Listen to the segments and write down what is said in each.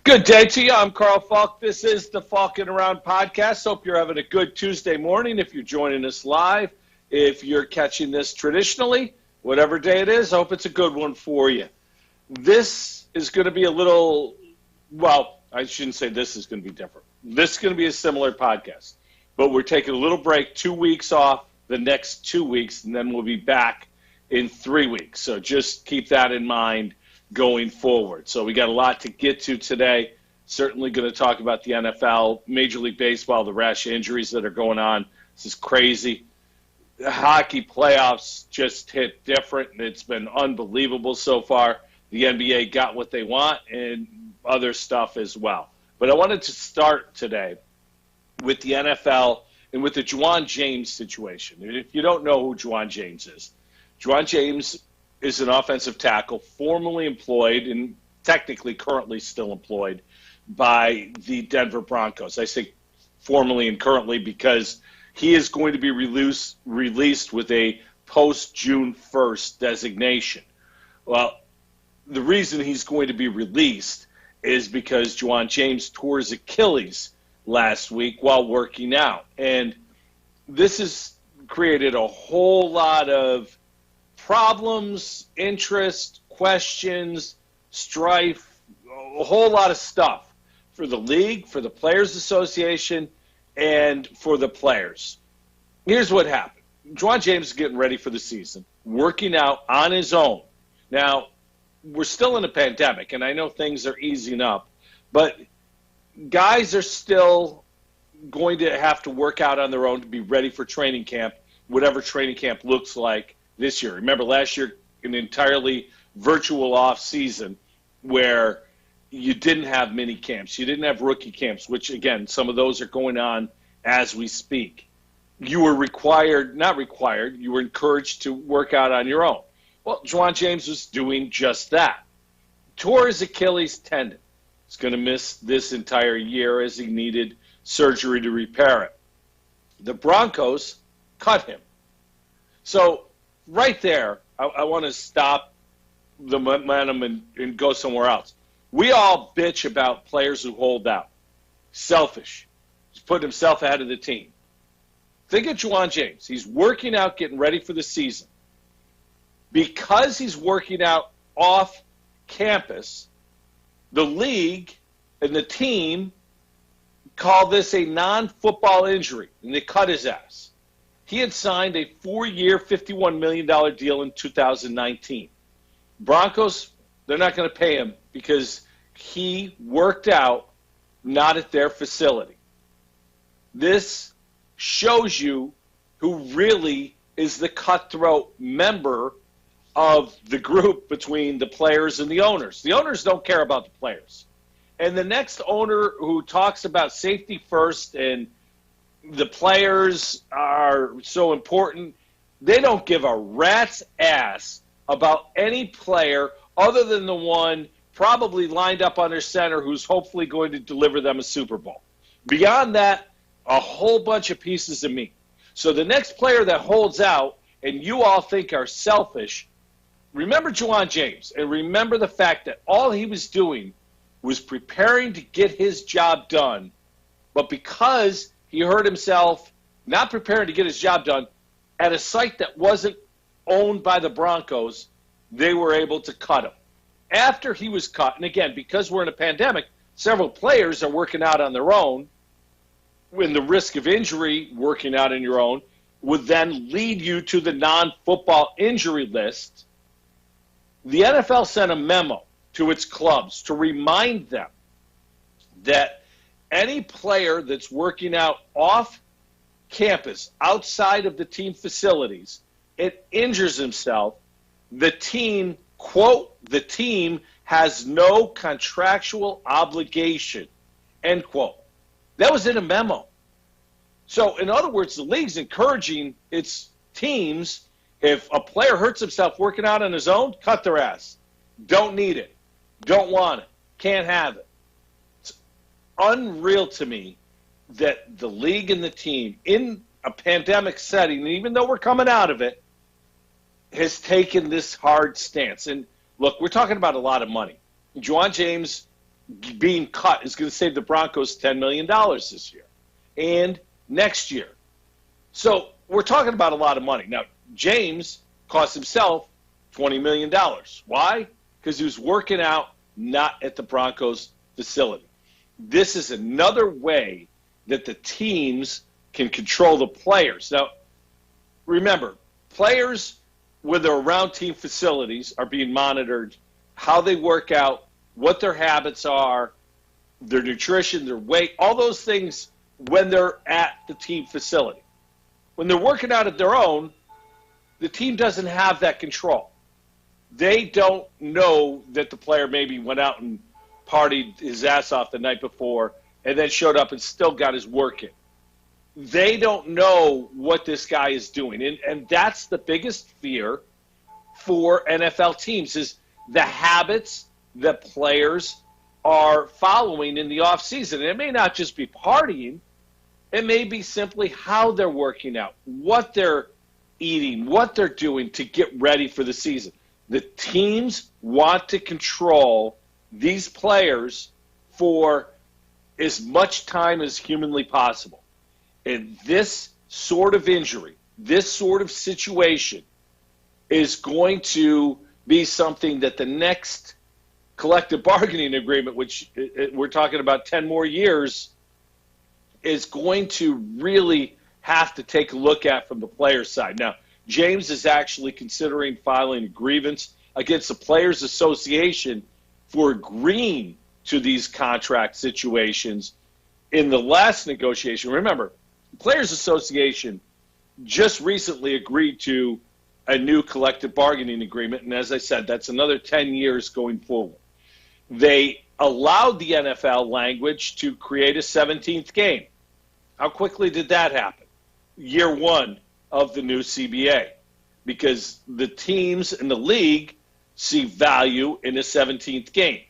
Good day to you. I'm Carl Falk. This is the Falkin Around podcast. Hope you're having a good Tuesday morning if you're joining us live. If you're catching this traditionally, whatever day it is, I hope it's a good one for you. This is going to be a little, well, I shouldn't say this is going to be different. This is going to be a similar podcast. But we're taking a little break, 2 weeks off the next 2 weeks, and then we'll be back in 3 weeks. So just keep that in mind going forward. So we got a lot to get to today. Certainly going to talk about the NFL, Major League Baseball, the rash of injuries that are going on. This is crazy. The hockey playoffs just hit different, and it's been unbelievable so far. The NBA got what they want and other stuff as well. But I wanted to start today with the NFL and with the Juwan James situation. And if you don't know who Juwan James is, Juwan James is an offensive tackle formerly employed and technically currently still employed by the Denver Broncos. I say formerly and currently because he is going to be released with a post-June 1st designation. Well, the reason he's going to be released is because Juwan James tore his Achilles last week while working out. And this has created a whole lot of problems, interest, questions, strife, a whole lot of stuff for the league, for the Players Association, and for the players. Here's what happened. Juwan James is getting ready for the season, working out on his own. Now, we're still in a pandemic, and I know things are easing up, but guys are still going to have to work out on their own to be ready for training camp, whatever training camp looks like this year. Remember, last year, an entirely virtual off season where you didn't have mini camps. You didn't have rookie camps, which, again, some of those are going on as we speak. You were you were encouraged to work out on your own. Well, Juwan James was doing just that. Tore his Achilles tendon. He's going to miss this entire year as he needed surgery to repair it. The Broncos cut him. So right there, I want to stop the momentum and go somewhere else. We all bitch about players who hold out. Selfish. He's putting himself ahead of the team. Think of Juwan James. He's working out, getting ready for the season. Because he's working out off campus, the league and the team call this a non-football injury, and they cut his ass. He had signed a 4-year, $51 million deal in 2019. Broncos, they're not going to pay him because he worked out not at their facility. This shows you who really is the cutthroat member of the group between the players and the owners. The owners don't care about the players. And the next owner who talks about safety first and the players are so important, they don't give a rat's ass about any player other than the one probably lined up under center who's hopefully going to deliver them a Super Bowl. Beyond that, a whole bunch of pieces of meat. So the next player that holds out and you all think are selfish, remember Juwan James and remember the fact that all he was doing was preparing to get his job done, but because he hurt himself not preparing to get his job done at a site that wasn't owned by the Broncos, they were able to cut him. After he was cut, and again, because we're in a pandemic, several players are working out on their own, when the risk of injury working out on your own would then lead you to the non-football injury list. The NFL sent a memo to its clubs to remind them that any player that's working out off campus, outside of the team facilities, it injures himself, the team, quote, the team has no contractual obligation, end quote. That was in a memo. So, in other words, the league's encouraging its teams, if a player hurts himself working out on his own, cut their ass. Don't need it. Don't want it. Can't have it. It's unreal to me that the league and the team, in a pandemic setting, and even though we're coming out of it, has taken this hard stance. And look, we're talking about a lot of money. Juwan James being cut is going to save the Broncos $10 million this year and next year. So we're talking about a lot of money. Now, James cost himself $20 million. Why? Because he was working out not at the Broncos facility. This is another way that the teams can control the players. Now, remember, players, when they're around team facilities, are being monitored, how they work out, what their habits are, their nutrition, their weight, all those things when they're at the team facility. When they're working out at their own, the team doesn't have that control. They don't know that the player maybe went out and partied his ass off the night before and then showed up and still got his work in. They don't know what this guy is doing. And that's the biggest fear for NFL teams is the habits that players are following in the offseason. And it may not just be partying. It may be simply how they're working out, what they're eating, what they're doing to get ready for the season. The teams want to control these players for as much time as humanly possible. And this sort of injury, this sort of situation is going to be something that the next collective bargaining agreement, which we're talking about 10 more years, is going to really have to take a look at from the players' side. Now, James is actually considering filing a grievance against the Players Association for agreeing to these contract situations in the last negotiation. Remember, the Players Association just recently agreed to a new collective bargaining agreement, and as I said, that's another 10 years going forward. They allowed the NFL language to create a 17th game. How quickly did that happen? Year one of the new CBA, because the teams in the league see value in a 17th game.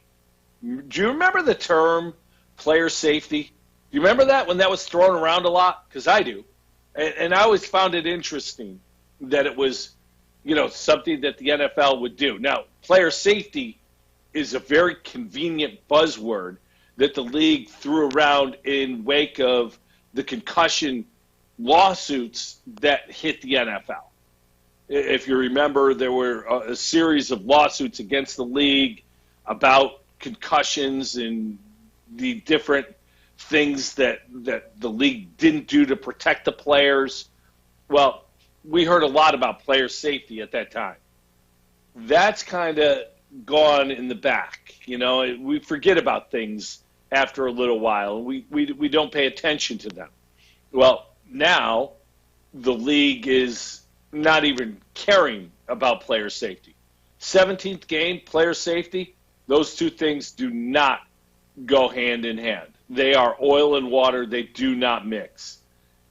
Do you remember the term player safety? Do you remember that when that was thrown around a lot? Because I do. And I always found it interesting that it was, something that the NFL would do. Now, player safety is a very convenient buzzword that the league threw around in wake of the concussion lawsuits that hit the NFL. If you remember, there were a series of lawsuits against the league about concussions and the different things that the league didn't do to protect the players. Well, we heard a lot about player safety at that time. That's kind of gone in the back. We forget about things after a little while. We don't pay attention to them. Well, now the league is not even caring about player safety. 17th game, player safety, those two things do not go hand in hand. They are oil and water. They do not mix.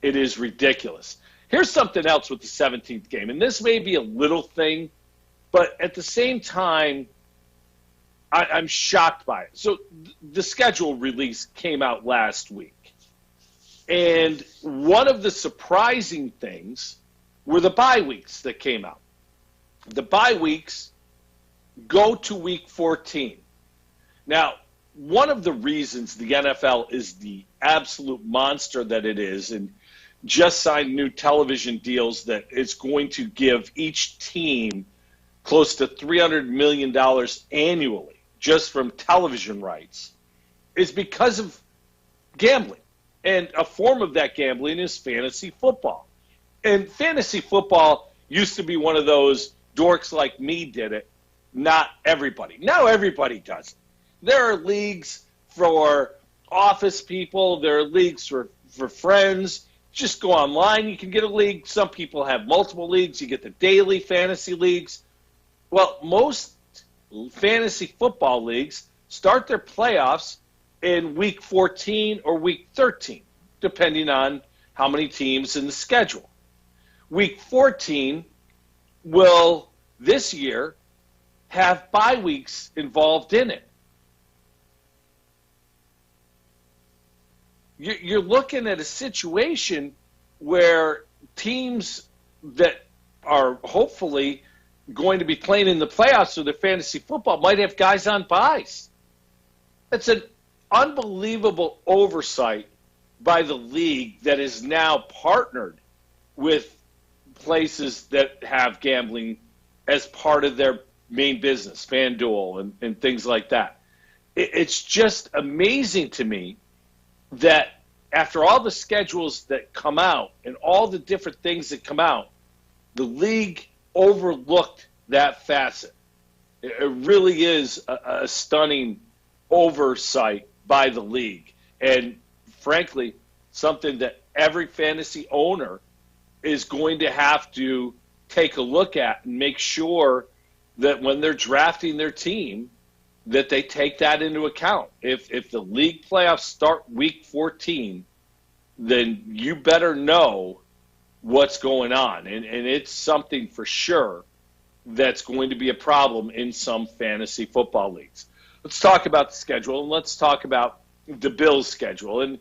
It is ridiculous. Here's something else with the 17th game, and this may be a little thing, but at the same time, I'm shocked by it. So the schedule release came out last week. And one of the surprising things were the bye weeks that came out. The bye weeks go to week 14. Now, one of the reasons the NFL is the absolute monster that it is and just signed new television deals that it's going to give each team close to $300 million annually just from television rights is because of gambling. And a form of that gambling is fantasy football. And fantasy football used to be one of those dorks like me did it, not everybody. Now everybody does it. There are leagues for office people. There are leagues for friends. Just go online. You can get a league. Some people have multiple leagues. You get the daily fantasy leagues. Well, most fantasy football leagues start their playoffs in week 14 or week 13, depending on how many teams in the schedule. Week 14 will, this year, have bye weeks involved in it. You're looking at a situation where teams that are hopefully going to be playing in the playoffs or their fantasy football might have guys on byes. It's an unbelievable oversight by the league that is now partnered with places that have gambling as part of their main business, FanDuel and things like that. It's just amazing to me that after all the schedules that come out and all the different things that come out, the league overlooked that facet. It really is a stunning oversight by the league. And frankly, something that every fantasy owner is going to have to take a look at and make sure that when they're drafting their team, that they take that into account. If the league playoffs start week 14, then you better know what's going on. And it's something for sure that's going to be a problem in some fantasy football leagues. Let's talk about the schedule, and let's talk about the Bills' schedule. And,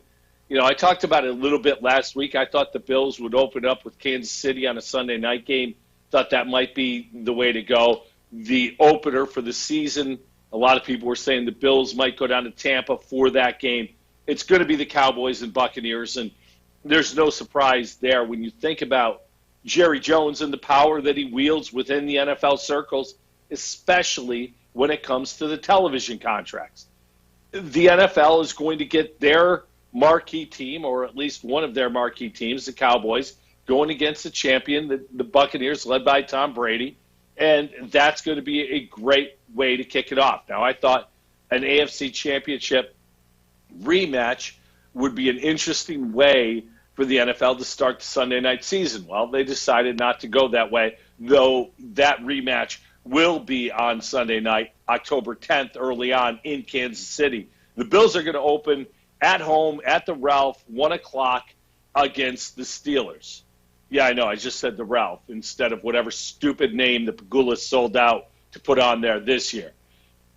I talked about it a little bit last week. I thought the Bills would open up with Kansas City on a Sunday night game. Thought that might be the way to go. The opener for the season, a lot of people were saying the Bills might go down to Tampa for that game. It's going to be the Cowboys and Buccaneers, and there's no surprise there when you think about Jerry Jones and the power that he wields within the NFL circles, especially when it comes to the television contracts. The NFL is going to get their marquee team, or at least one of their marquee teams, the Cowboys, going against the champion, the Buccaneers, led by Tom Brady, and that's going to be a great way to kick it off. Now, I thought an AFC Championship rematch would be an interesting way for the NFL to start the Sunday night season. Well, they decided not to go that way, though that rematch will be on Sunday night, October 10th, early on in Kansas City. The Bills are going to open at home at the Ralph, 1 o'clock against the Steelers. Yeah, I know. I just said the Ralph instead of whatever stupid name the Pagulas sold out to put on there this year.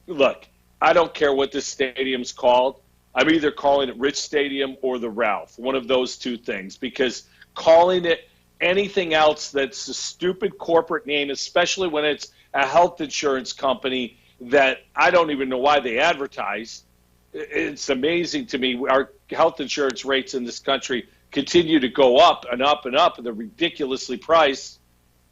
Look, I don't care what this stadium's called. I'm either calling it Rich Stadium or the Ralph, one of those two things, because calling it anything else that's a stupid corporate name, especially when it's a health insurance company that I don't even know why they advertise. It's amazing to me. Our health insurance rates in this country continue to go up and up and up, and they're ridiculously priced,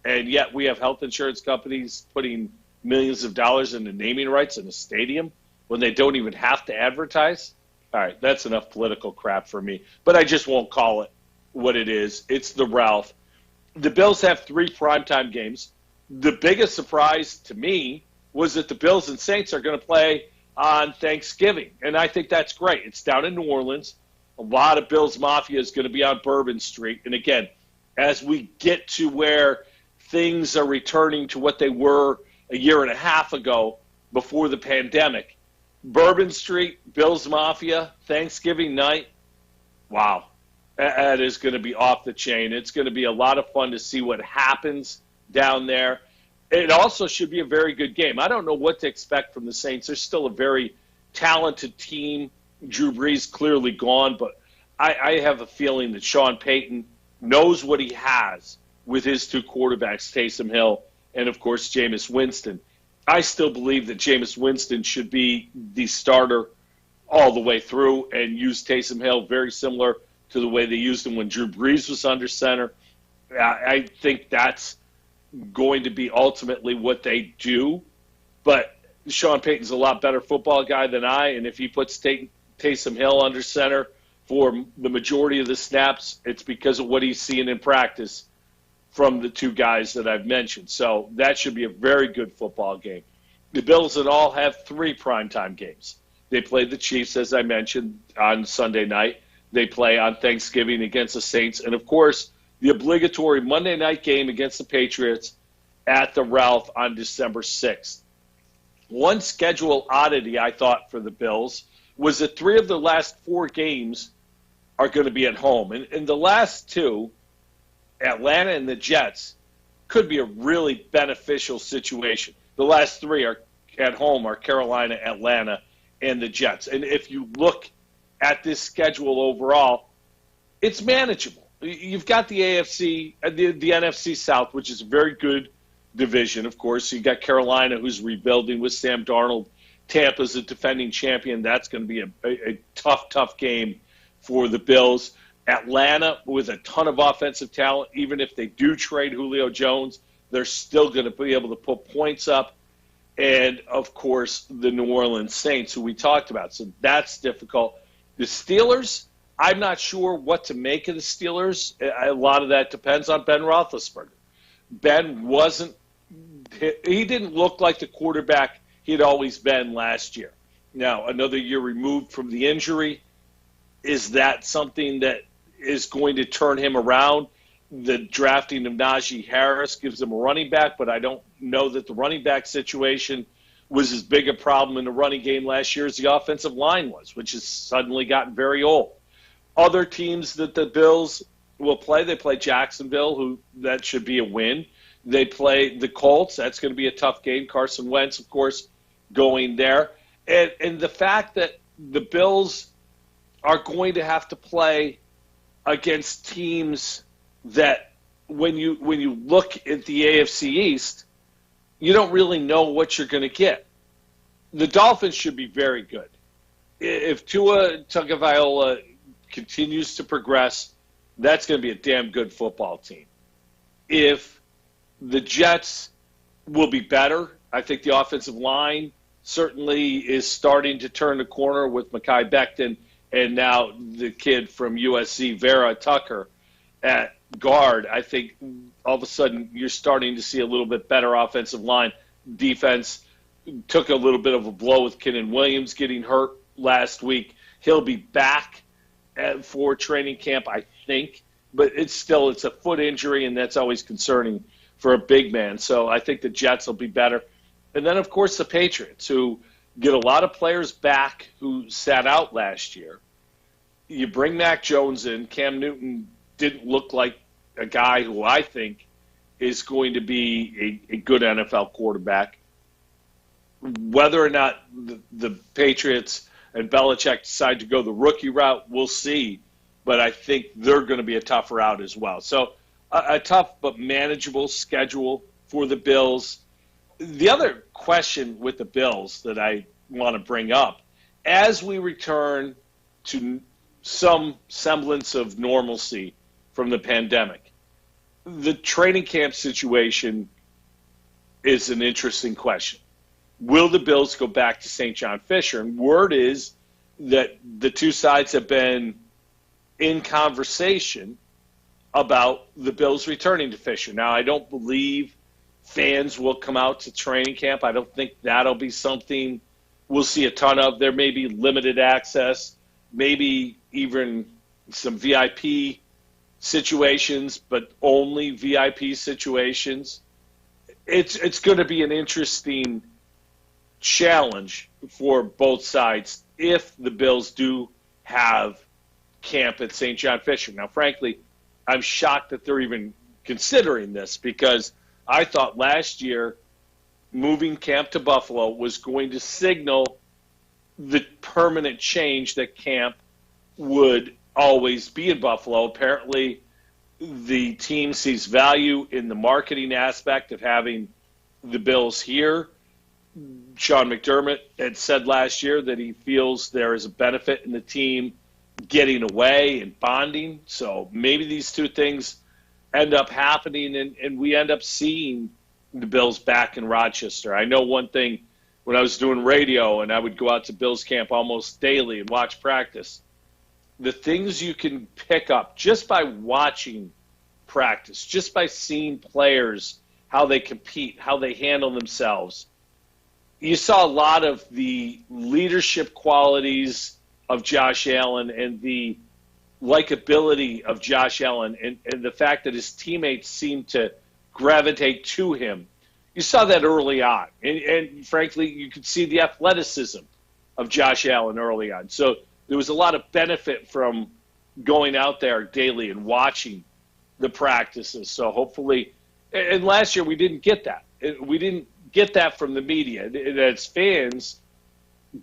and yet we have health insurance companies putting millions of dollars into naming rights in a stadium when they don't even have to advertise. All right, that's enough political crap for me, but I just won't call it what it is. It's the Ralph. The Bills have 3 primetime games. The biggest surprise to me was that the Bills and Saints are going to play on Thanksgiving, and I think that's great. It's down in New Orleans. A lot of Bills Mafia is going to be on Bourbon Street, and again, as we get to where things are returning to what they were a year and a half ago before the pandemic, Bourbon Street, Bills Mafia, Thanksgiving night, wow, that is going to be off the chain. It's going to be a lot of fun to see what happens down there. It also should be a very good game. I don't know what to expect from the Saints. They're still a very talented team. Drew Brees clearly gone, but I have a feeling that Sean Payton knows what he has with his 2 quarterbacks, Taysom Hill and, of course, Jameis Winston. I still believe that Jameis Winston should be the starter all the way through and use Taysom Hill very similar to the way they used him when Drew Brees was under center. I think that's going to be ultimately what they do. But Sean Payton's a lot better football guy than I, and if he puts Taysom Hill under center for the majority of the snaps, it's because of what he's seeing in practice from the 2 guys that I've mentioned. So that should be a very good football game. The Bills in all have 3 primetime games. They play the Chiefs, as I mentioned, on Sunday night. They play on Thanksgiving against the Saints. And, of course, the obligatory Monday night game against the Patriots at the Ralph on December 6th. One schedule oddity, I thought, for the Bills was that 3 of the last 4 games are going to be at home. And the last 2, Atlanta and the Jets, could be a really beneficial situation. The last 3 are at home are Carolina, Atlanta, and the Jets. And if you look at this schedule overall, it's manageable. You've got the AFC, the NFC South, which is a very good division, of course. You've got Carolina, who's rebuilding with Sam Darnold Tampa's a defending champion. That's going to be a tough game for the Bills. Atlanta, with a ton of offensive talent, even if they do trade Julio Jones, they're still going to be able to put points up. And, of course, the New Orleans Saints, who we talked about. So that's difficult. The Steelers, I'm not sure what to make of the Steelers. A lot of that depends on Ben Roethlisberger. Ben he didn't look like the quarterback he'd always been last year. Now, another year removed from the injury, is that something that is going to turn him around? The drafting of Najee Harris gives him a running back, but I don't know that the running back situation was as big a problem in the running game last year as the offensive line was, which has suddenly gotten very old. Other teams that the Bills will play, they play Jacksonville, who that should be a win. They play the Colts. That's going to be a tough game. Carson Wentz, of course, going there. And the fact that the Bills are going to have to play against teams that when you look at the AFC East, you don't really know what you're going to get. The Dolphins should be very good. If Tua Tagovailoa continues to progress, that's going to be a damn good football team. If the Jets will be better, I think the offensive line certainly is starting to turn the corner with Mekhi Becton and now the kid from USC, Vera Tucker, at guard. I think all of a sudden you're starting to see a little bit better offensive line. Defense took a little bit of a blow with Kenyon Williams getting hurt last week. He'll be back for training camp, I think, but it's a foot injury, and that's always concerning for a big man. So I think the Jets will be better. And then, of course, the Patriots, who get a lot of players back who sat out last year. You bring Mac Jones in. Cam Newton didn't look like a guy who I think is going to be a good NFL quarterback. Whether or not the Patriots and Belichick decide to go the rookie route, we'll see. But I think they're going to be a tough route as well. So a tough but manageable schedule for the Bills. The other question with the Bills that I want to bring up, as we return to some semblance of normalcy from the pandemic, the training camp situation is an interesting question. Will the Bills go back to St. John Fisher? And word is that the two sides have been in conversation about the Bills returning to Fisher. Now, I don't believe fans will come out to training camp. I don't think that'll be something we'll see a ton of. There may be limited access, maybe even some VIP situations, but only VIP situations. It's going to be an interesting challenge for both sides if the Bills do have camp at St. John Fisher. Now, frankly, I'm shocked that they're even considering this, because I thought last year moving camp to Buffalo was going to signal the permanent change that camp would always be in Buffalo. Apparently, the team sees value in the marketing aspect of having the Bills here. Sean McDermott had said last year that he feels there is a benefit in the team getting away and bonding. So maybe these two things end up happening, and we end up seeing the Bills back in Rochester. I know one thing, when I was doing radio and I would go out to Bills camp almost daily and watch practice, the things you can pick up just by watching practice, just by seeing players, how they compete, how they handle themselves. You saw a lot of the leadership qualities of Josh Allen and the likability of Josh Allen and the fact that his teammates seemed to gravitate to him. You saw that early on. And frankly, you could see the athleticism of Josh Allen early on. So there was a lot of benefit from going out there daily and watching the practices. So hopefully, and last year we didn't get that. We didn't get that from the media. And as fans,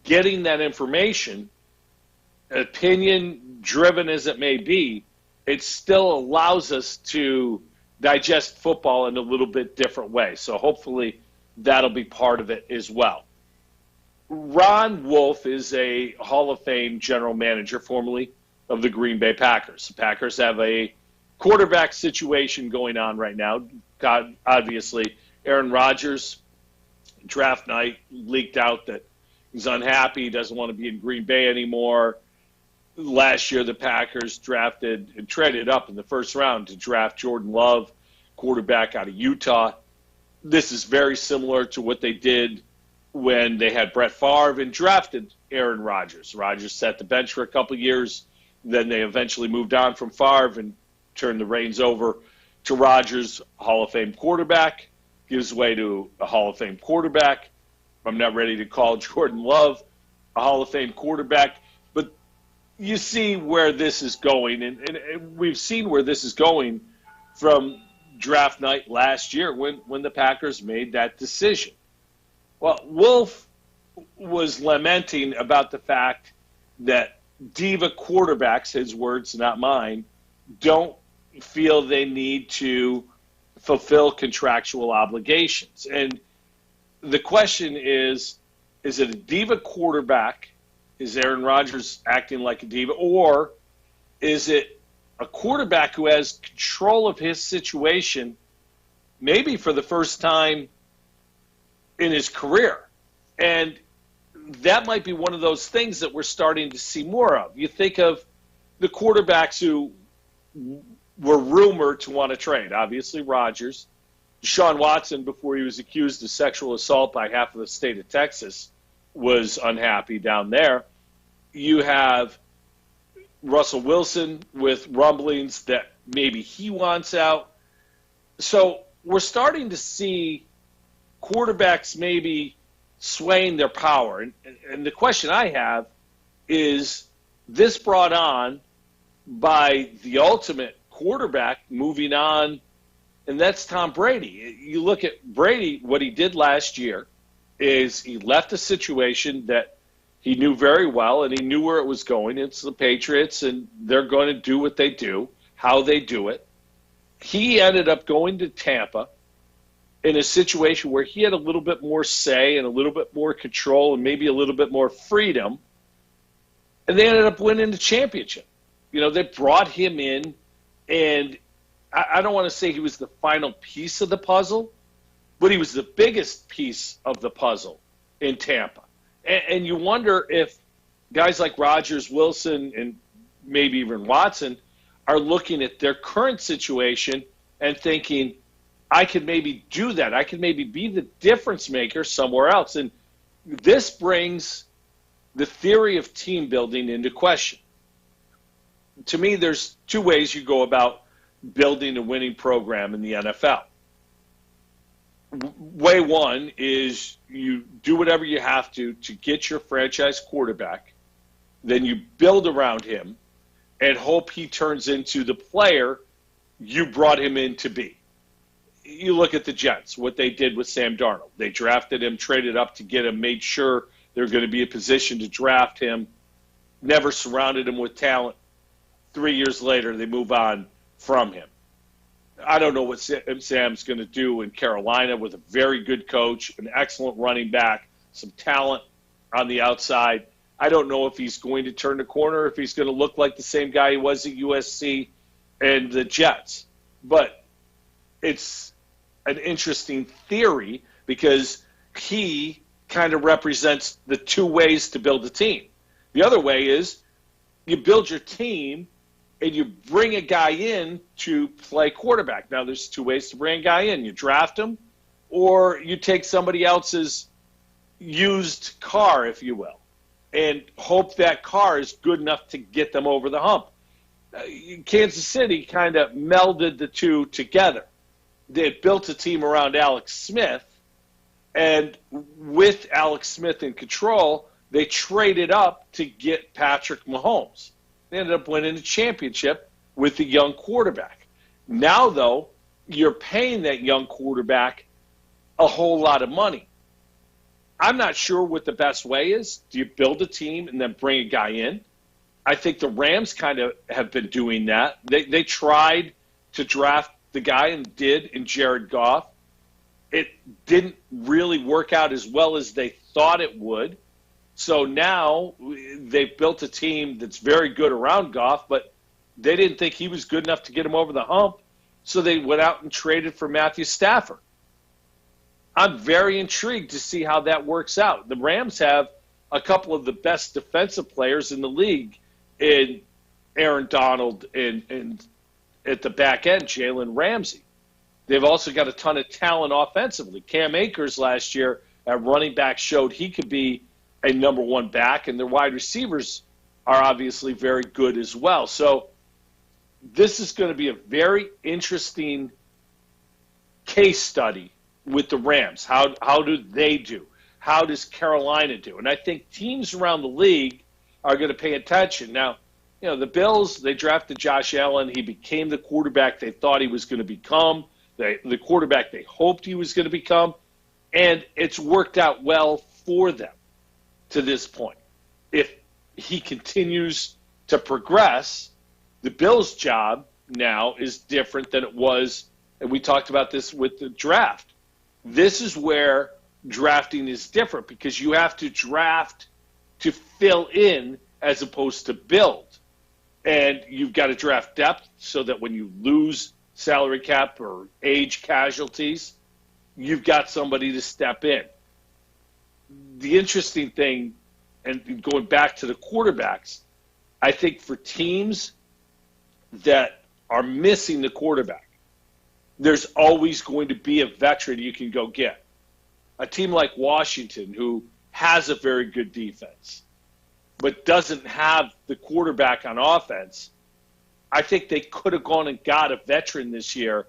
getting that information, opinion-driven as it may be, it still allows us to digest football in a little bit different way. So hopefully that'll be part of it as well. Ron Wolf is a Hall of Fame general manager, formerly of the Green Bay Packers. The Packers have a quarterback situation going on right now. God, obviously, Aaron Rodgers, draft night, leaked out that he's unhappy, he doesn't want to be in Green Bay anymore. Last year, the Packers drafted and traded up in the first round to draft Jordan Love, quarterback out of Utah. This is very similar to what they did when they had Brett Favre and drafted Aaron Rodgers. Rodgers sat the bench for a couple of years. Then they eventually moved on from Favre and turned the reins over to Rodgers, Hall of Fame quarterback, gives way to a Hall of Fame quarterback. I'm not ready to call Jordan Love a Hall of Fame quarterback, but you see where this is going, and we've seen where this is going from draft night last year when the Packers made that decision. Well, Wolf was lamenting about the fact that diva quarterbacks, his words, not mine, don't feel they need to fulfill contractual obligations. And the question is it a diva quarterback? Is Aaron Rodgers acting like a diva? Or is it a quarterback who has control of his situation, maybe for the first time in his career? And that might be one of those things that we're starting to see more of. You think of the quarterbacks who were rumored to want to trade. Obviously, Rodgers. Deshaun Watson, before he was accused of sexual assault by half of the state of Texas, was unhappy down there. You have Russell Wilson with rumblings that maybe he wants out. So we're starting to see quarterbacks maybe swaying their power. And the question I have is this brought on by the ultimate quarterback moving on, and that's Tom Brady. You look at Brady, what he did last year is he left a situation that he knew very well, and he knew where it was going. It's the Patriots, and they're going to do what they do, how they do it. He ended up going to Tampa in a situation where he had a little bit more say and a little bit more control and maybe a little bit more freedom, and they ended up winning the championship. You know, they brought him in, and I don't want to say he was the final piece of the puzzle, but he was the biggest piece of the puzzle in Tampa. And you wonder if guys like Rodgers, Wilson, and maybe even Watson are looking at their current situation and thinking, I could maybe do that. I could maybe be the difference maker somewhere else. And this brings the theory of team building into question. To me, there's two ways you go about building a winning program in the NFL. Way one is you do whatever you have to get your franchise quarterback, then you build around him and hope he turns into the player you brought him in to be. You look at the Jets, what they did with Sam Darnold. They drafted him, traded up to get him, made sure they're going to be in a position to draft him, never surrounded him with talent. 3 years later, they move on from him. I don't know what Sam's going to do in Carolina with a very good coach, an excellent running back, some talent on the outside. I don't know if he's going to turn the corner, if he's going to look like the same guy he was at USC and the Jets. But it's an interesting theory because he kind of represents the two ways to build a team. The other way is you build your team and you bring a guy in to play quarterback. Now, there's two ways to bring a guy in. You draft him, or you take somebody else's used car, if you will, and hope that car is good enough to get them over the hump. Kansas City kind of melded the two together. They had built a team around Alex Smith, and with Alex Smith in control, they traded up to get Patrick Mahomes. They ended up winning the championship with the young quarterback. Now, though, you're paying that young quarterback a whole lot of money. I'm not sure what the best way is. Do you build a team and then bring a guy in? I think the Rams kind of have been doing that. They tried to draft the guy and did in Jared Goff. It didn't really work out as well as they thought it would. So now they've built a team that's very good around Goff, but they didn't think he was good enough to get him over the hump, so they went out and traded for Matthew Stafford. I'm very intrigued to see how that works out. The Rams have a couple of the best defensive players in the league in Aaron Donald and at the back end, Jalen Ramsey. They've also got a ton of talent offensively. Cam Akers last year at running back showed he could be a number one back, and their wide receivers are obviously very good as well. So this is going to be a very interesting case study with the Rams. How do they do? How does Carolina do? And I think teams around the league are going to pay attention. Now, the Bills, they drafted Josh Allen. He became the quarterback they thought he was going to become, the quarterback they hoped he was going to become, and it's worked out well for them to this point. If he continues to progress, the Bills' job now is different than it was, and we talked about this with the draft. This is where drafting is different because you have to draft to fill in as opposed to build. And you've got to draft depth so that when you lose salary cap or age casualties, you've got somebody to step in. The interesting thing, and going back to the quarterbacks, I think for teams that are missing the quarterback, there's always going to be a veteran you can go get. A team like Washington, who has a very good defense, but doesn't have the quarterback on offense, I think they could have gone and got a veteran this year.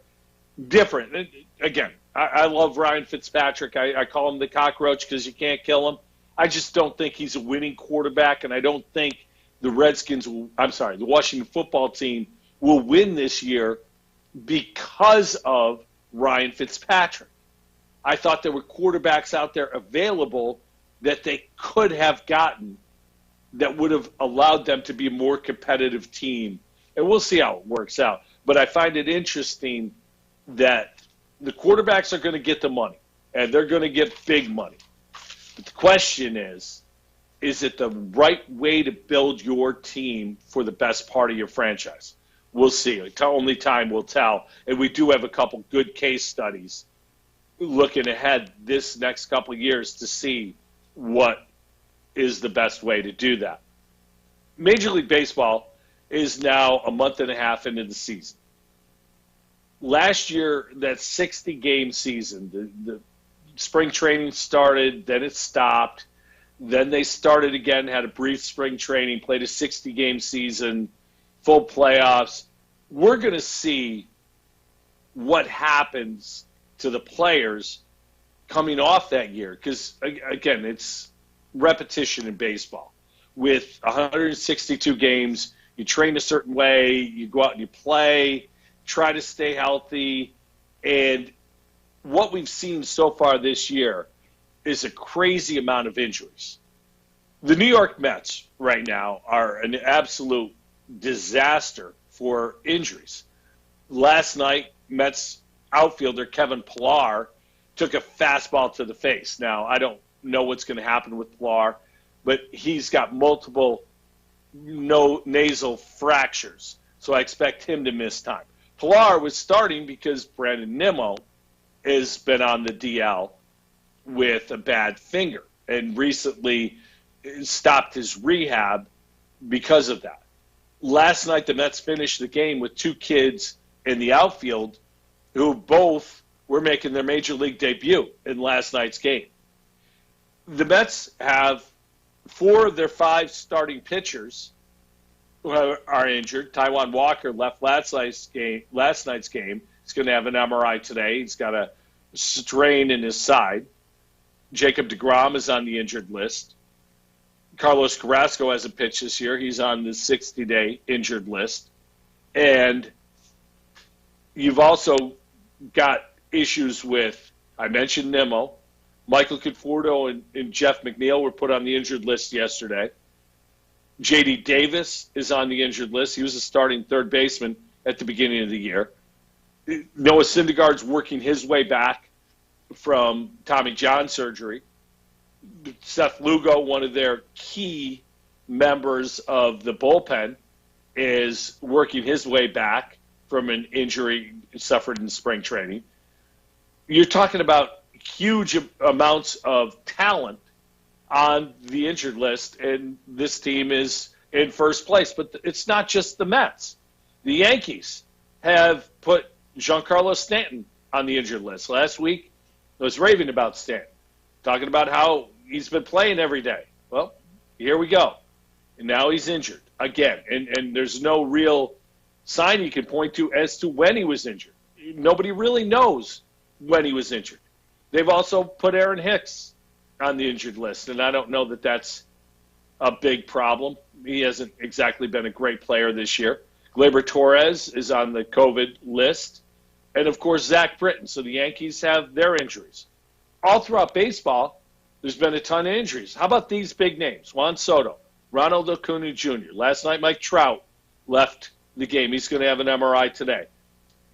Different. And again, I love Ryan Fitzpatrick. I call him the cockroach because you can't kill him. I just don't think he's a winning quarterback, and I don't think the Washington football team will win this year because of Ryan Fitzpatrick. I thought there were quarterbacks out there available that they could have gotten that would have allowed them to be a more competitive team. And we'll see how it works out. But I find it interesting that the quarterbacks are going to get the money, and they're going to get big money. But the question is it the right way to build your team for the best part of your franchise? We'll see. Only time will tell. And we do have a couple good case studies looking ahead this next couple of years to see what is the best way to do that. Major League Baseball is now a month and a half into the season. Last year, that 60-game season, the spring training started, then it stopped. Then they started again, had a brief spring training, played a 60-game season, full playoffs. We're going to see what happens to the players coming off that year because, again, it's repetition in baseball. With 162 games, you train a certain way, you go out and you play, try to stay healthy, and what we've seen so far this year is a crazy amount of injuries. The New York Mets right now are an absolute disaster for injuries. Last night, Mets outfielder Kevin Pillar took a fastball to the face. Now, I don't know what's going to happen with Pillar, but he's got multiple nasal fractures, so I expect him to miss time. Pillar was starting because Brandon Nimmo has been on the DL with a bad finger and recently stopped his rehab because of that. Last night, the Mets finished the game with two kids in the outfield who both were making their major league debut in last night's game. The Mets have 4 of their 5 starting pitchers who are injured. Taijuan Walker left last night's game. He's going to have an MRI today. He's got a strain in his side. Jacob deGrom is on the injured list. Carlos Carrasco hasn't pitched this year. He's on the 60-day injured list. And you've also got issues with, I mentioned Nimmo, Michael Conforto and Jeff McNeil were put on the injured list yesterday. J.D. Davis is on the injured list. He was a starting third baseman at the beginning of the year. Noah Syndergaard's working his way back from Tommy John surgery. Seth Lugo, one of their key members of the bullpen, is working his way back from an injury suffered in spring training. You're talking about huge amounts of talent on the injured list, and this team is in first place. But it's not just the Mets. The Yankees have put Giancarlo Stanton on the injured list. Last week, I was raving about Stanton, talking about how he's been playing every day. Well, here we go. And now he's injured again. And there's no real sign you can point to as to when he was injured. Nobody really knows when he was injured. They've also put Aaron Hicks on the injured list, and I don't know that that's a big problem. He hasn't exactly been a great player this year. Gleyber Torres is on the COVID list, and, of course, Zach Britton. So the Yankees have their injuries. All throughout baseball, there's been a ton of injuries. How about these big names? Juan Soto, Ronald Acuna Jr. Last night, Mike Trout left the game. He's going to have an MRI today.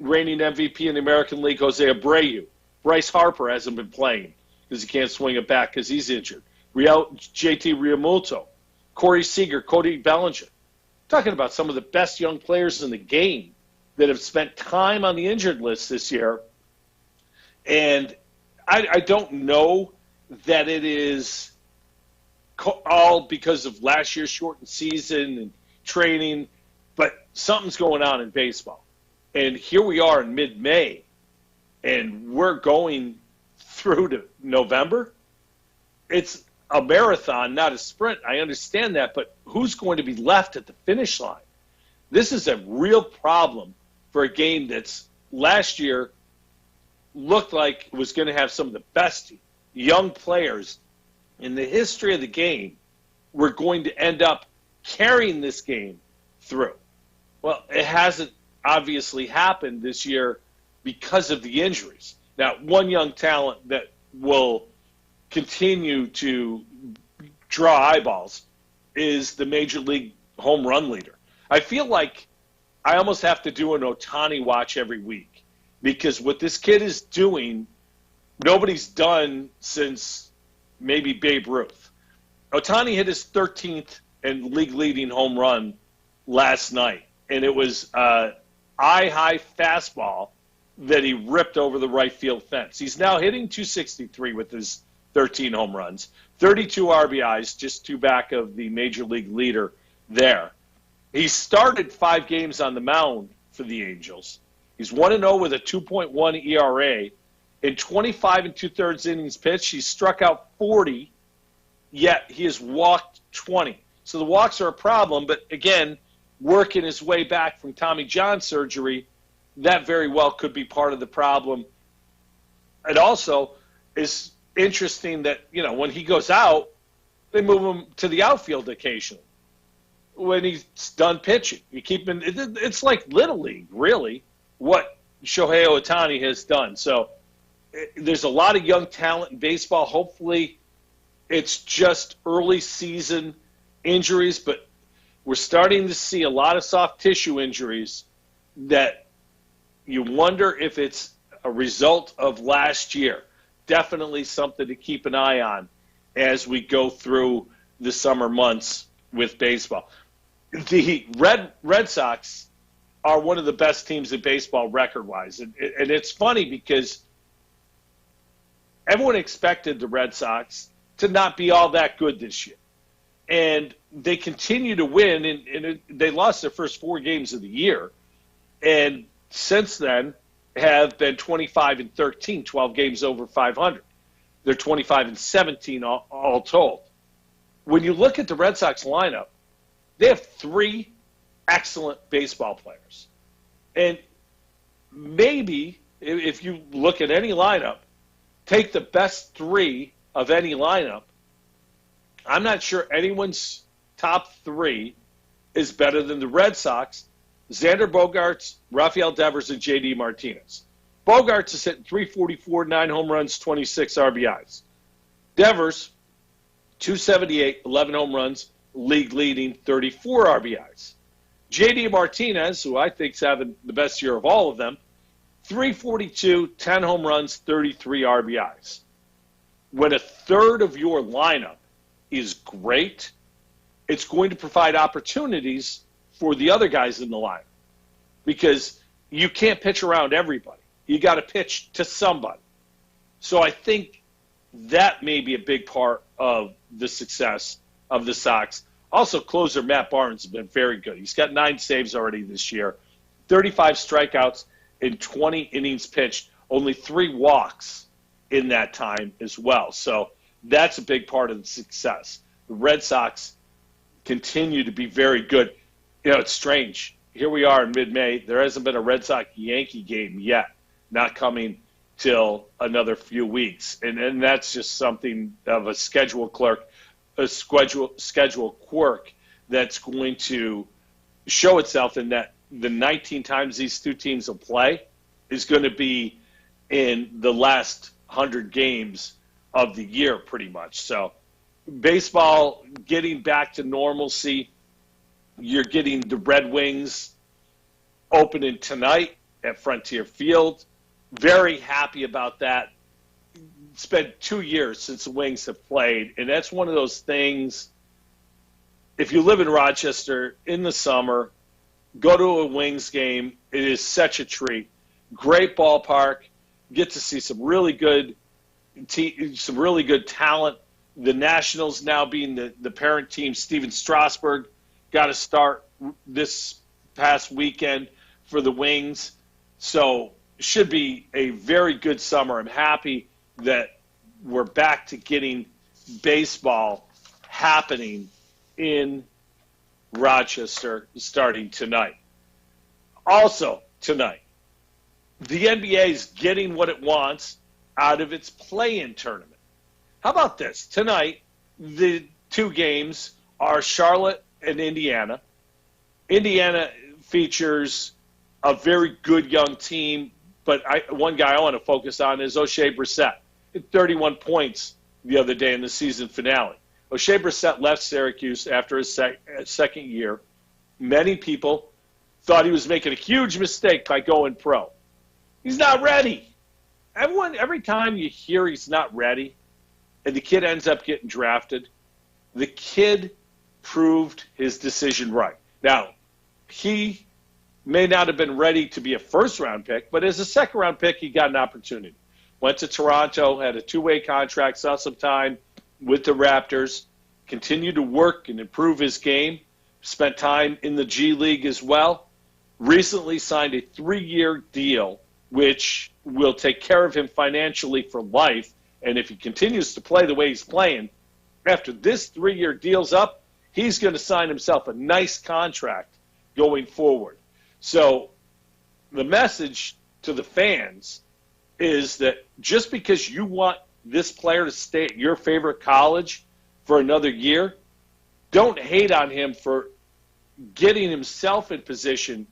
Reigning MVP in the American League, Jose Abreu. Bryce Harper hasn't been playing because he can't swing it back because he's injured. JT Realmuto, Corey Seager, Cody Bellinger. Talking about some of the best young players in the game that have spent time on the injured list this year. And I don't know that it is all because of last year's shortened season and training, but something's going on in baseball. And here we are in mid-May, and we're going through to November. It's a marathon, not a sprint. I understand that, but who's going to be left at the finish line? This is a real problem for a game that's last year looked like it was going to have some of the best young players in the history of the game were going to end up carrying this game through. Well, it hasn't obviously happened this year because of the injuries. Now, one young talent that will continue to draw eyeballs is the Major League home run leader. I feel like I almost have to do an Ohtani watch every week because what this kid is doing, nobody's done since maybe Babe Ruth. Ohtani hit his 13th and league-leading home run last night, and it was eye-high fastball that he ripped over the right field fence. He's now hitting 263 with his 13 home runs, 32 RBIs, just two back of the Major League leader there. He started 5 games on the mound for the Angels. He's 1-0 with a 2.1 ERA. In 25 2/3 innings pitched, he's struck out 40, yet he has walked 20. So the walks are a problem, but again, working his way back from Tommy John surgery, that very well could be part of the problem. It also is interesting that, when he goes out, they move him to the outfield occasionally when he's done pitching. You keep him. It's like Little League, really, what Shohei Ohtani has done. So there's a lot of young talent in baseball. Hopefully it's just early season injuries, but we're starting to see a lot of soft tissue injuries that you wonder if it's a result of last year. Definitely something to keep an eye on as we go through the summer months with baseball. The Red Sox are one of the best teams in baseball record-wise. And it's funny because everyone expected the Red Sox to not be all that good this year. And they continue to win, and they lost their first 4 games of the year. And since then have been 25-13, 12 games over 500. They're 25-17 all told. When you look at the Red Sox lineup, they have 3 excellent baseball players. And maybe if you look at any lineup, take the best 3 of any lineup, I'm not sure anyone's top 3 is better than the Red Sox, Xander Bogaerts, Rafael Devers, and J.D. Martinez. Bogaerts is hitting .344, 9 home runs, 26 RBIs. Devers, 278, 11 home runs, league-leading 34 RBIs. J.D. Martinez, who I think is having the best year of all of them, .342, 10 home runs, 33 RBIs. when a third of your lineup is great, it's going to provide opportunities for the other guys in the lineup, because you can't pitch around everybody. You got to pitch to somebody. So I think that may be a big part of the success of the Sox. Also, closer Matt Barnes has been very good. He's got 9 saves already this year, 35 strikeouts in 20 innings pitched, only 3 walks in that time as well. So that's a big part of the success. The Red Sox continue to be very good. You know, it's strange. Here we are in mid-May. There hasn't been a Red Sox-Yankee game yet, not coming till another few weeks. And that's just something of a schedule quirk that's going to show itself in that the 19 times these two teams will play is going to be in the last 100 games of the year pretty much. So baseball getting back to normalcy. You're getting the Red Wings opening tonight at Frontier Field. Very happy about that. It's been 2 years since the Wings have played, and that's one of those things. If you live in Rochester in the summer, go to a Wings game. It is such a treat. Great ballpark. Get to see some really good talent. The Nationals now being the parent team. Steven Strasburg got to start this past weekend for the Wings. So should be a very good summer. I'm happy that we're back to getting baseball happening in Rochester starting tonight. Also tonight, the NBA is getting what it wants out of its play-in tournament. How about this? Tonight, the 2 games are Charlotte and Indiana. Indiana features a very good young team, but one guy I want to focus on is O'Shea Brissett. He had 31 points the other day in the season finale. O'Shea Brissett left Syracuse after his second year. Many people thought he was making a huge mistake by going pro. He's not ready. Every time you hear he's not ready and the kid ends up getting drafted, the kid proved his decision right. Now, he may not have been ready to be a first-round pick, but as a second-round pick, he got an opportunity. Went to Toronto, had a 2-way contract, saw some time with the Raptors, continued to work and improve his game, spent time in the G League as well, recently signed a 3-year deal, which will take care of him financially for life. And if he continues to play the way he's playing, after this 3-year deal's up, he's going to sign himself a nice contract going forward. So the message to the fans is that just because you want this player to stay at your favorite college for another year, don't hate on him for getting himself in position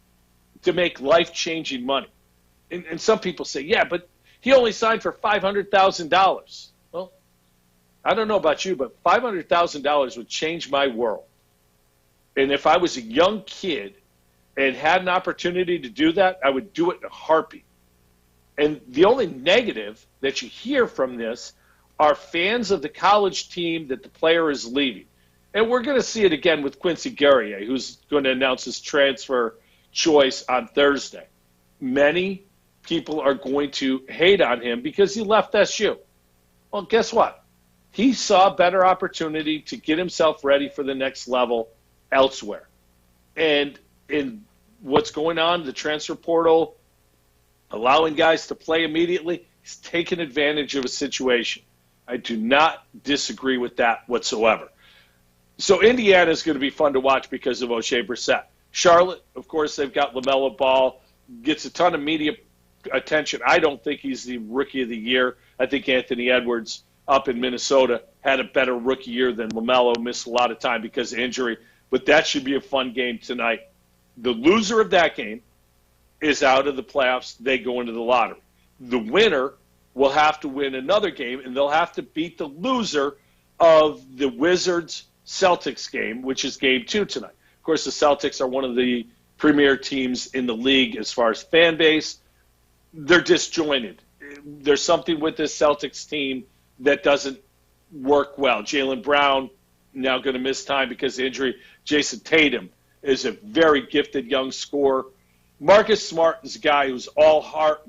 to make life-changing money. And some people say, yeah, but he only signed for $500,000. Well, I don't know about you, but $500,000 would change my world. And if I was a young kid and had an opportunity to do that, I would do it in a heartbeat. And the only negative that you hear from this are fans of the college team that the player is leaving. And we're going to see it again with Quincy Guerrier, who's going to announce his transfer choice on Thursday. Many people are going to hate on him because he left SU. Well, guess what? He saw a better opportunity to get himself ready for the next level elsewhere. And in what's going on, the transfer portal, allowing guys to play immediately, he's taken advantage of a situation. I do not disagree with that whatsoever. So Indiana is going to be fun to watch because of O'Shea Brissett. Charlotte, of course, they've got LaMelo Ball, gets a ton of media attention. I don't think he's the rookie of the year. I think Anthony Edwards up in Minnesota had a better rookie year than LaMelo, missed a lot of time because of injury. But that should be a fun game tonight. The loser of that game is out of the playoffs. They go into the lottery. The winner will have to win another game, and they'll have to beat the loser of the Wizards-Celtics game, which is game 2 tonight. Of course, the Celtics are one of the premier teams in the league as far as fan base. They're disjointed. There's something with this Celtics team that doesn't work well. Jaylen Brown now going to miss time because of injury. Jason Tatum is a very gifted young scorer. Marcus Smart is a guy who's all heart.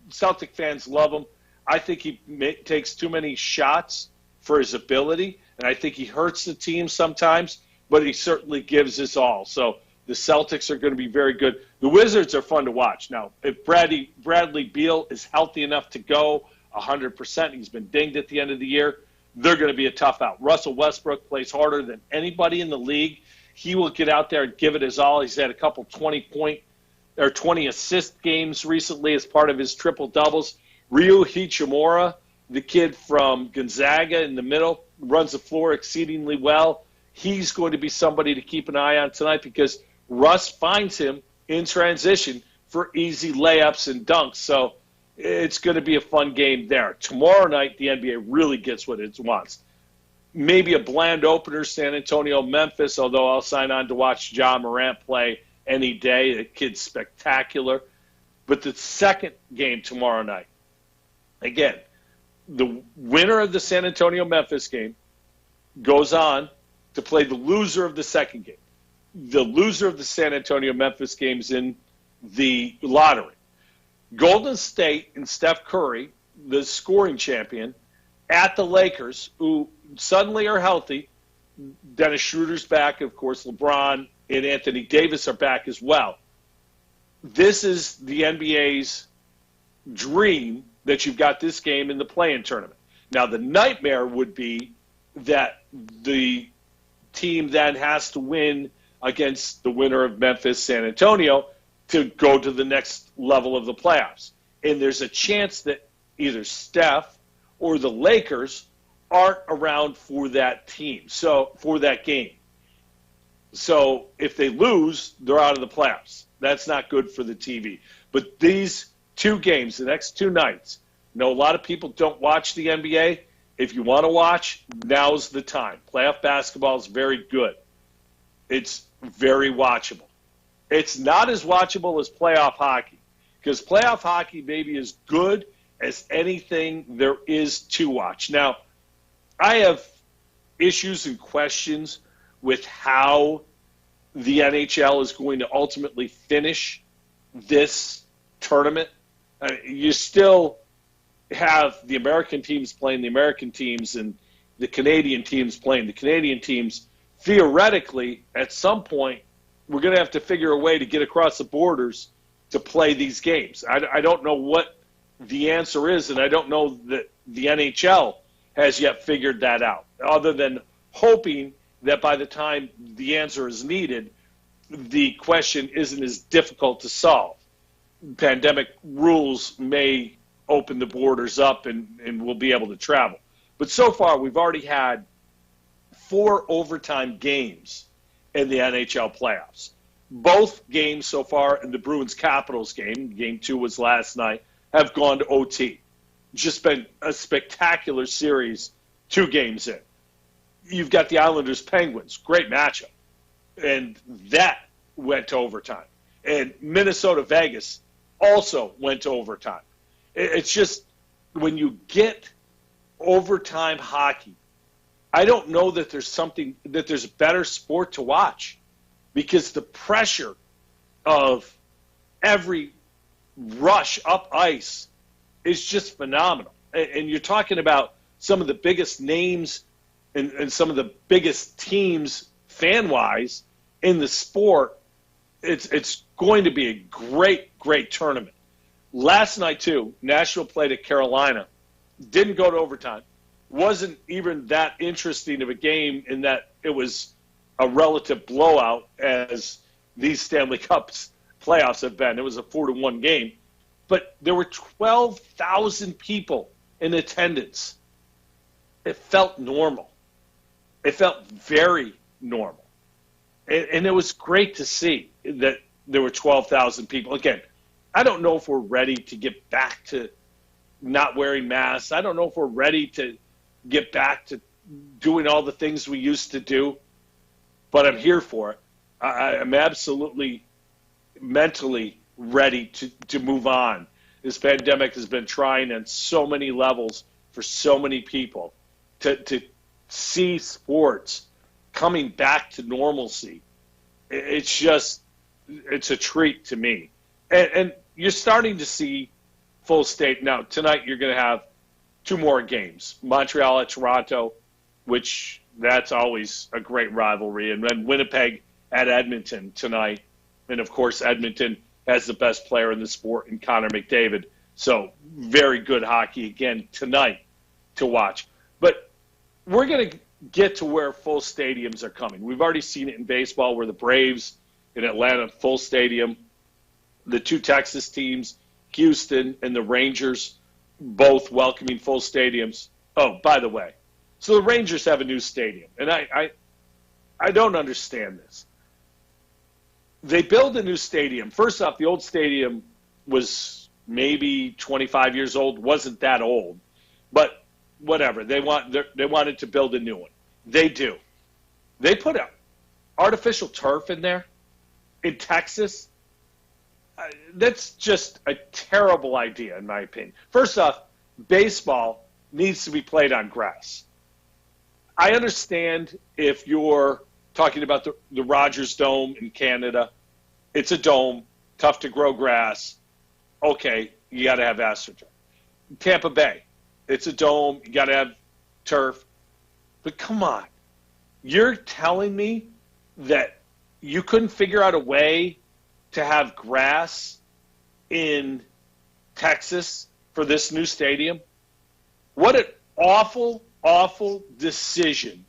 Celtic fans love him. I think he takes too many shots for his ability, and I think he hurts the team sometimes, but he certainly gives his all. So the Celtics are going to be very good. The Wizards are fun to watch. Now, if Bradley Beal is healthy enough to go 100%, he's been dinged at the end of the year, they're going to be a tough out. Russell Westbrook plays harder than anybody in the league. He will get out there and give it his all. He's had a couple 20-point or 20-assist games recently as part of his triple-doubles. Ryu Hachimura, the kid from Gonzaga in the middle, runs the floor exceedingly well. He's going to be somebody to keep an eye on tonight because Russ finds him in transition for easy layups and dunks. So it's going to be a fun game there. Tomorrow night, the NBA really gets what it wants. Maybe a bland opener, San Antonio, Memphis, although I'll sign on to watch Ja Morant play any day. The kid's spectacular. But the second game tomorrow night, again, the winner of the San Antonio-Memphis game goes on to play the loser of the second game. The loser of the San Antonio-Memphis game is in the lottery. Golden State and Steph Curry, the scoring champion, at the Lakers, who suddenly are healthy. Dennis Schroeder's back. Of course, LeBron and Anthony Davis are back as well. This is the NBA's dream that you've got this game in the play-in tournament. Now, the nightmare would be that the team then has to win against the winner of Memphis, San Antonio, to go to the next level of the playoffs. And there's a chance that either Steph or the Lakers aren't around for that team, so for that game. So if they lose, they're out of the playoffs. That's not good for the TV. But these two games, the next two nights, a lot of people don't watch the NBA. If you want to watch, now's the time. Playoff basketball is very good. It's very watchable. It's not as watchable as playoff hockey because playoff hockey may be as good as anything there is to watch. Now, I have issues and questions with how the NHL is going to ultimately finish this tournament. You still have the American teams playing the American teams and the Canadian teams playing the Canadian teams. Theoretically, at some point, we're going to have to figure a way to get across the borders to play these games. I don't know what the answer is, and I don't know that the NHL has yet figured that out, other than hoping that by the time the answer is needed, the question isn't as difficult to solve. Pandemic rules may open the borders up and we'll be able to travel. But so far, we've already had 4 overtime games in the NHL playoffs. Both games so far in the Bruins-Capitals game 2 was last night, have gone to OT. Just been a spectacular series 2 games in. You've got the Islanders-Penguins, great matchup. And that went to overtime. And Minnesota-Vegas also went to overtime. It's just when you get overtime hockey, I don't know that there's a better sport to watch because the pressure of every rush up ice is just phenomenal. And you're talking about some of the biggest names and some of the biggest teams fan-wise in the sport. It's going to be a great, great tournament. Last night, too, Nashville played at Carolina. Didn't go to overtime. Wasn't even that interesting of a game in that it was a relative blowout as these Stanley Cups playoffs have been. It was a 4-1 game. But there were 12,000 people in attendance. It felt normal. It felt very normal. And it was great to see that there were 12,000 people. Again, I don't know if we're ready to get back to not wearing masks. I don't know if we're ready to get back to doing all the things we used to do, but I'm here for it. I'm absolutely mentally ready to move on. This pandemic has been trying on so many levels for so many people to see sports coming back to normalcy. It's a treat to me. And you're starting to see full state. Now, tonight you're going to have two more games. Montreal at Toronto, which that's always a great rivalry. And then Winnipeg at Edmonton tonight. And, of course, Edmonton has the best player in the sport in Connor McDavid. So very good hockey again tonight to watch. But we're going to get to where full stadiums are coming. We've already seen it in baseball where the Braves in Atlanta, full stadium. The two Texas teams, Houston and the Rangers, both welcoming full stadiums. Oh, by the way, so the Rangers have a new stadium, and I don't understand this. They build a new stadium. First off, the old stadium was maybe 25 years old, wasn't that old, but whatever. They wanted to build a new one. They do. They put artificial turf in there in Texas. That's just a terrible idea, in my opinion. First off, baseball needs to be played on grass. I understand if you're talking about the Rodgers Dome in Canada. It's a dome, tough to grow grass. Okay, you got to have astroturf. Tampa Bay, it's a dome, you got to have turf. But come on, you're telling me that you couldn't figure out a way to have grass in Texas for this new stadium? What an awful, awful decision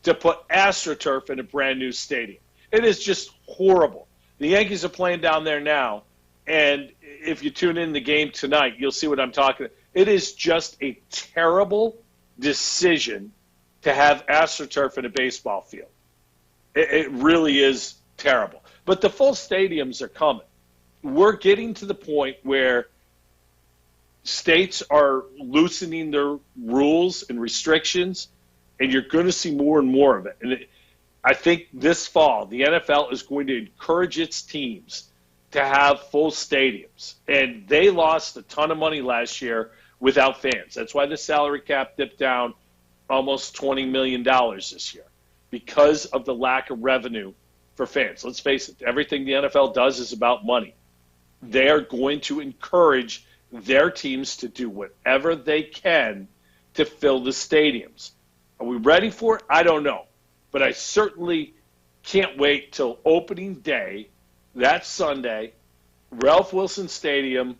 to put astroturf in a brand new stadium. It is just horrible. The Yankees are playing down there now, and if you tune in the game tonight, you'll see what I'm talking about. It is just a terrible decision to have astroturf in a baseball field. It really is terrible. But the full stadiums are coming. We're getting to the point where states are loosening their rules and restrictions, and you're going to see more and more of it. And I think this fall, the NFL is going to encourage its teams to have full stadiums. And they lost a ton of money last year without fans. That's why the salary cap dipped down almost $20 million this year, because of the lack of revenue for fans. Let's face it, everything the NFL does is about money. They are going to encourage their teams to do whatever they can to fill the stadiums. Are we ready for it? I don't know. But I certainly can't wait till opening day, that Sunday, Ralph Wilson Stadium.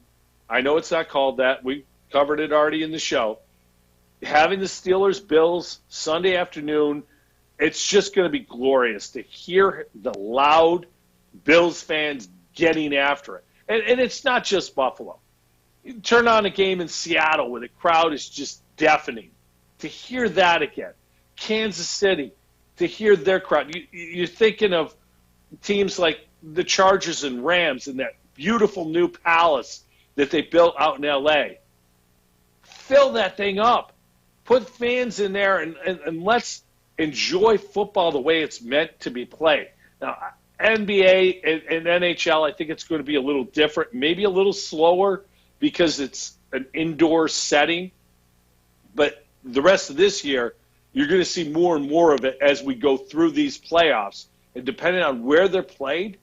I know it's not called that. We covered it already in the show. Having the Steelers-Bills Sunday afternoon, it's just going to be glorious to hear the loud Bills fans getting after it. And it's not just Buffalo. You turn on a game in Seattle where the crowd is just deafening. To hear that again. Kansas City, to hear their crowd. You're thinking of teams like the Chargers and Rams and that beautiful new palace that they built out in L.A. Fill that thing up. Put fans in there and let's enjoy football the way it's meant to be played. Now, NBA and NHL, I think it's going to be a little different, maybe a little slower because it's an indoor setting. But the rest of this year, you're going to see more and more of it as we go through these playoffs. And depending on where they're played,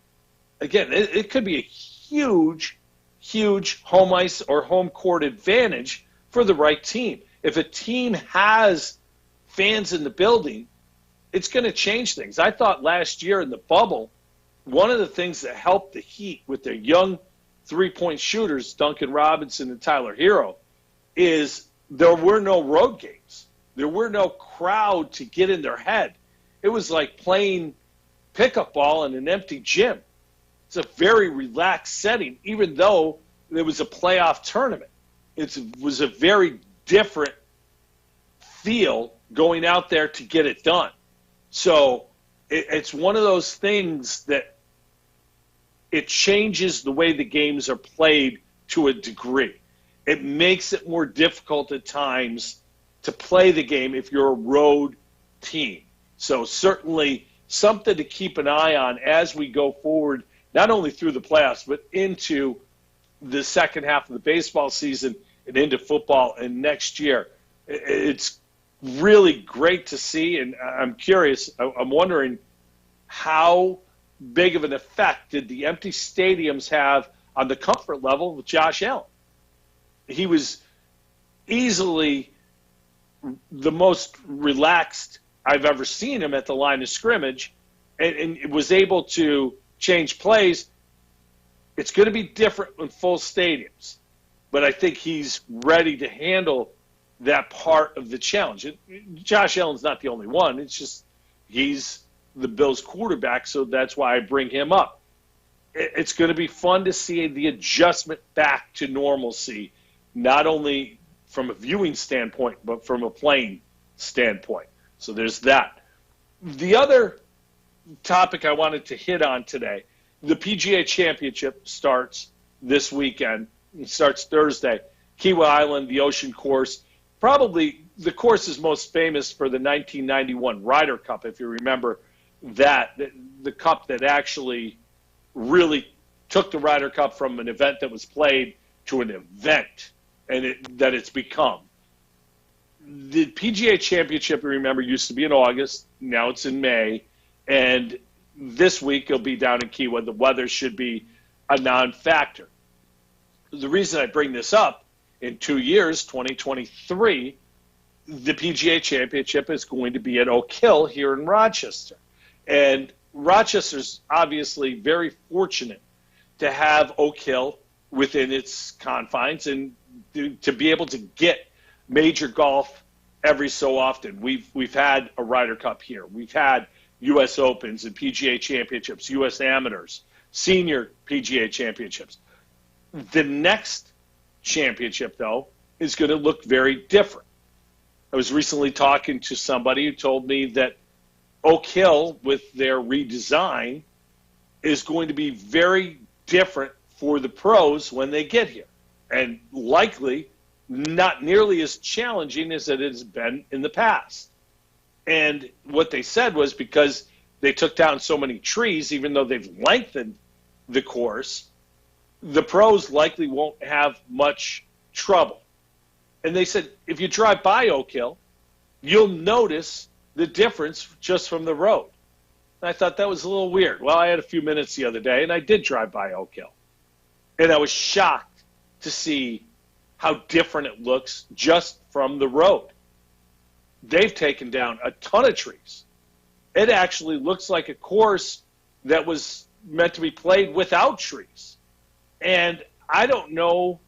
again, it could be a huge, huge home ice or home court advantage for the right team. If a team has fans in the building, it's going to change things. I thought last year in the bubble, one of the things that helped the Heat with their young three-point shooters, Duncan Robinson and Tyler Hero, is there were no road games. There were no crowd to get in their head. It was like playing pickup ball in an empty gym. It's a very relaxed setting, even though there was a playoff tournament. It was a very different feel going out there to get it done. So it's one of those things that it changes the way the games are played to a degree. It makes it more difficult at times to play the game if you're a road team. So certainly something to keep an eye on as we go forward, not only through the playoffs, but into the second half of the baseball season and into football and next year. It's really great to see, and I'm curious. I'm wondering how big of an effect did the empty stadiums have on the comfort level with Josh Allen? He was easily the most relaxed I've ever seen him at the line of scrimmage, and was able to change plays. It's going to be different in full stadiums, but I think he's ready to handle that part of the challenge. Josh Allen's not the only one. It's just he's the Bills quarterback, so that's why I bring him up. It's going to be fun to see the adjustment back to normalcy, not only from a viewing standpoint, but from a playing standpoint. So there's that. The other topic I wanted to hit on today, the PGA Championship starts this weekend. It starts Thursday. Kiawah Island, the Ocean Course. Probably the course is most famous for the 1991 Ryder Cup, if you remember that, the cup that actually really took the Ryder Cup from an event that was played to an event that it's become. The PGA Championship, remember, used to be in August. Now it's in May. And this week it'll be down in Kiawah. The weather should be a non-factor. The reason I bring this up, in 2 years, 2023, the PGA Championship is going to be at Oak Hill here in Rochester. And Rochester's obviously very fortunate to have Oak Hill within its confines and to be able to get major golf every so often. We've had a Ryder Cup here. We've had U.S. Opens and PGA Championships, U.S. Amateurs, Senior PGA Championships. The next championship, though, is going to look very different. I was recently talking to somebody who told me that Oak Hill, with their redesign, is going to be very different for the pros when they get here, and likely not nearly as challenging as it has been in the past. And what they said was because they took down so many trees, even though they've lengthened the course, the pros likely won't have much trouble. And they said if you drive by Oak Hill, you'll notice the difference just from the road. And I thought that was a little weird. Well, I had a few minutes the other day, and I did drive by Oak Hill. And I was shocked to see how different it looks just from the road. They've taken down a ton of trees. It actually looks like a course that was meant to be played without trees. And I don't know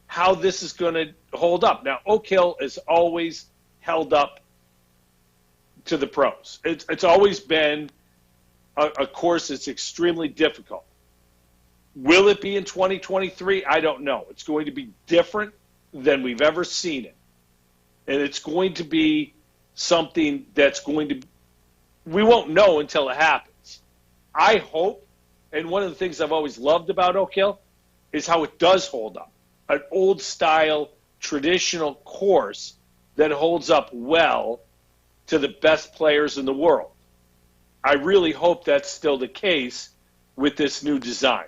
how this is going to hold up. Now, Oak Hill has always held up to the pros. It's always been a course that's extremely difficult. Will it be in 2023? I don't know. It's going to be different than we've ever seen it. And it's going to be something that's going to – we won't know until it happens. I hope, and one of the things I've always loved about Oak Hill is how it does hold up. An old-style, traditional course that holds up well to the best players in the world. I really hope that's still the case with this new design.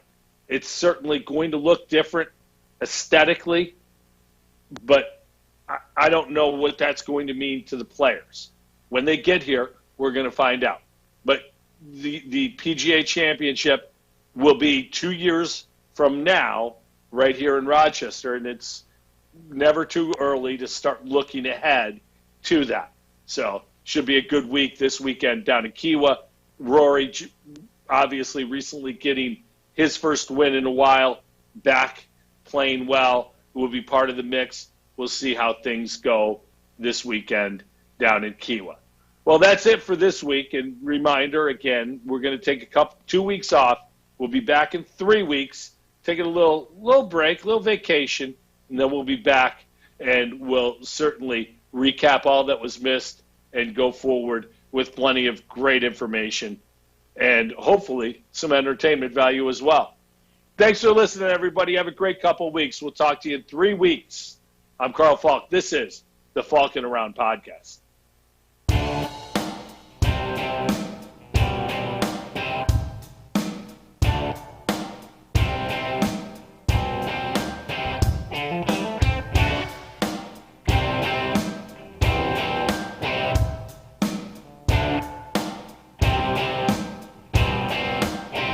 It's certainly going to look different aesthetically, but I don't know what that's going to mean to the players. When they get here, we're going to find out. But the PGA Championship will be 2 years from now right here in Rochester, and it's never too early to start looking ahead to that. So should be a good week this weekend down in Kiawah. Rory obviously recently getting his first win in a while, back playing well, will be part of the mix. We'll see how things go this weekend down in Kiawah. Well, that's it for this week. And reminder, again, we're going to take 2 weeks off. We'll be back in 3 weeks, taking a little break, a little vacation, and then we'll be back, and we'll certainly recap all that was missed and go forward with plenty of great information and hopefully some entertainment value as well. Thanks for listening, everybody. Have a great couple of weeks. We'll talk to you in 3 weeks. I'm Carl Falk. This is the Falkin Around Podcast.